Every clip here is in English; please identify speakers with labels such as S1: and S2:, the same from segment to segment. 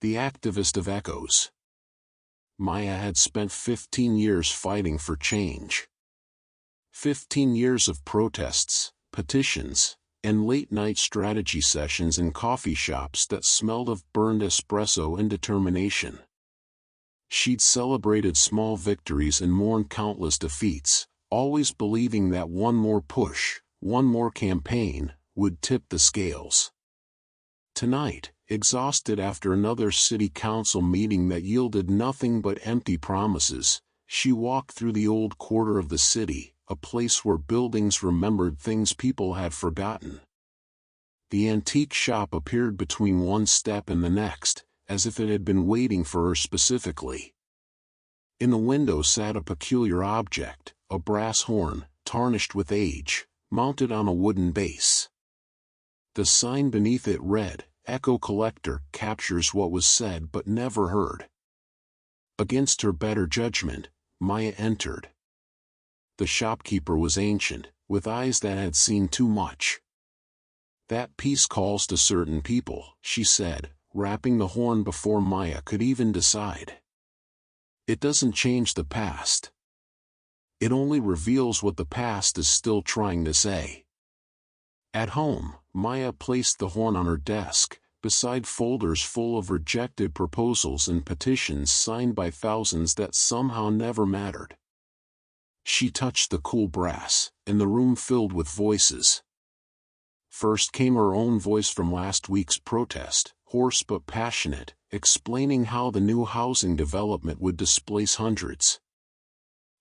S1: The activist of echoes. Maya had spent 15 years fighting for change. 15 years of protests, petitions, and late-night strategy sessions in coffee shops that smelled of burned espresso and determination. She'd celebrated small victories and mourned countless defeats, always believing that one more push, one more campaign, would tip the scales. Tonight, exhausted after another city council meeting that yielded nothing but empty promises, she walked through the old quarter of the city, a place where buildings remembered things people had forgotten. The antique shop appeared between one step and the next, as if it had been waiting for her specifically. In the window sat a peculiar object, a brass horn, tarnished with age, mounted on a wooden base. The sign beneath it read, "Echo Collector captures what was said but never heard." Against her better judgment, Maya entered. The shopkeeper was ancient, with eyes that had seen too much. "That piece calls to certain people," she said, rapping the horn before Maya could even decide. "It doesn't change the past. It only reveals what the past is still trying to say." At home, Maya placed the horn on her desk, beside folders full of rejected proposals and petitions signed by thousands that somehow never mattered. She touched the cool brass, and the room filled with voices. First came her own voice from last week's protest, hoarse but passionate, explaining how the new housing development would displace hundreds.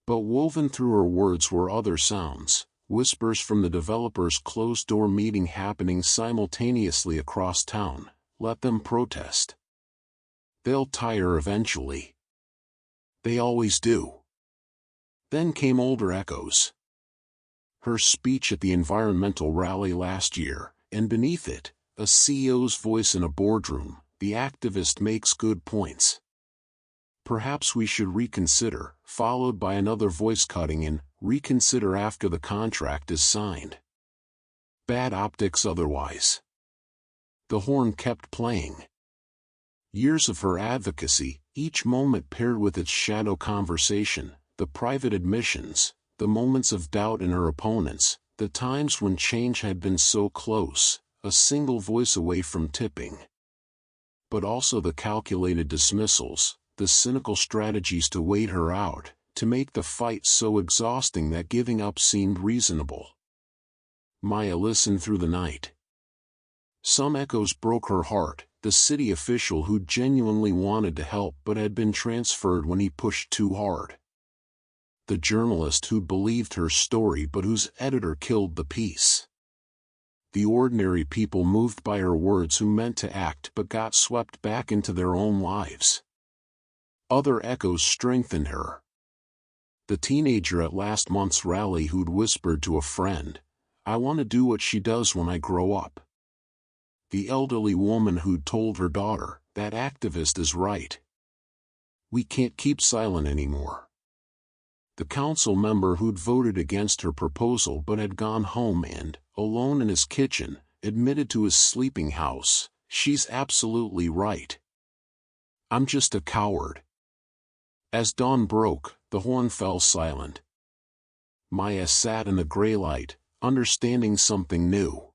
S1: But woven through her words were other sounds, whispers from the developer's closed-door meeting happening simultaneously across town. Let them protest. They'll tire eventually. They always do. Then came older echoes. Her speech at the environmental rally last year, and beneath it, a CEO's voice in a boardroom. "The activist makes good points. Perhaps we should reconsider," followed by another voice cutting in, "Reconsider after the contract is signed. Bad optics otherwise." The horn kept playing. Years of her advocacy, each moment paired with its shadow conversation, the private admissions, the moments of doubt in her opponents, the times when change had been so close, a single voice away from tipping. But also the calculated dismissals, the cynical strategies to wait her out, to make the fight so exhausting that giving up seemed reasonable. Maya listened through the night. Some echoes broke her heart, the city official who genuinely wanted to help but had been transferred when he pushed too hard. The journalist who believed her story but whose editor killed the piece. The ordinary people moved by her words who meant to act but got swept back into their own lives. Other echoes strengthened her. The teenager at last month's rally who'd whispered to a friend, "I want to do what she does when I grow up." The elderly woman who'd told her daughter, "That activist is right. We can't keep silent anymore." The council member who'd voted against her proposal but had gone home and, alone in his kitchen, admitted to his sleeping house, "She's absolutely right. I'm just a coward." As dawn broke, the horn fell silent. Maya sat in the gray light, understanding something new.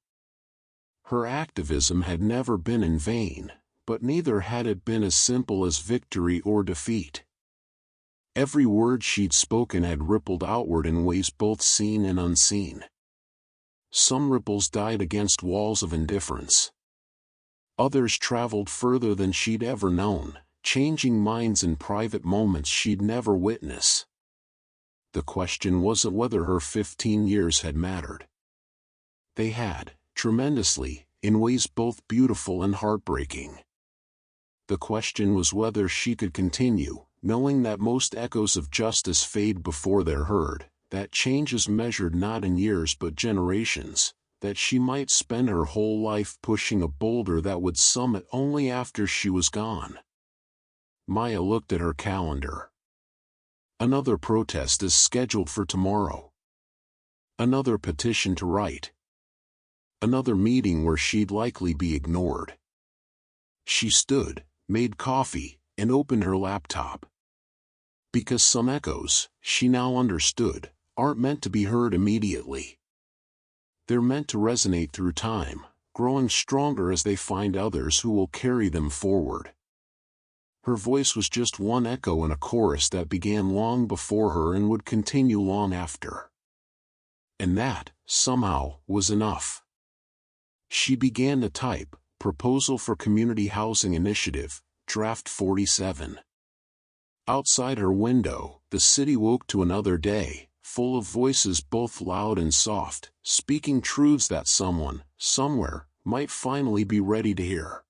S1: Her activism had never been in vain, but neither had it been as simple as victory or defeat. Every word she'd spoken had rippled outward in ways both seen and unseen. Some ripples died against walls of indifference. Others traveled further than she'd ever known, changing minds in private moments she'd never witness. The question wasn't whether her 15 years had mattered. They had, tremendously, in ways both beautiful and heartbreaking. The question was whether she could continue, knowing that most echoes of justice fade before they're heard, that change is measured not in years but generations, that she might spend her whole life pushing a boulder that would summit only after she was gone. Maya looked at her calendar. Another protest is scheduled for tomorrow. Another petition to write. Another meeting where she'd likely be ignored. She stood, made coffee, and opened her laptop. Because some echoes, she now understood, aren't meant to be heard immediately. They're meant to resonate through time, growing stronger as they find others who will carry them forward. Her voice was just one echo in a chorus that began long before her and would continue long after. And that, somehow, was enough. She began to type, "Proposal for Community Housing Initiative, Draft 47. Outside her window, the city woke to another day, full of voices both loud and soft, speaking truths that someone, somewhere, might finally be ready to hear.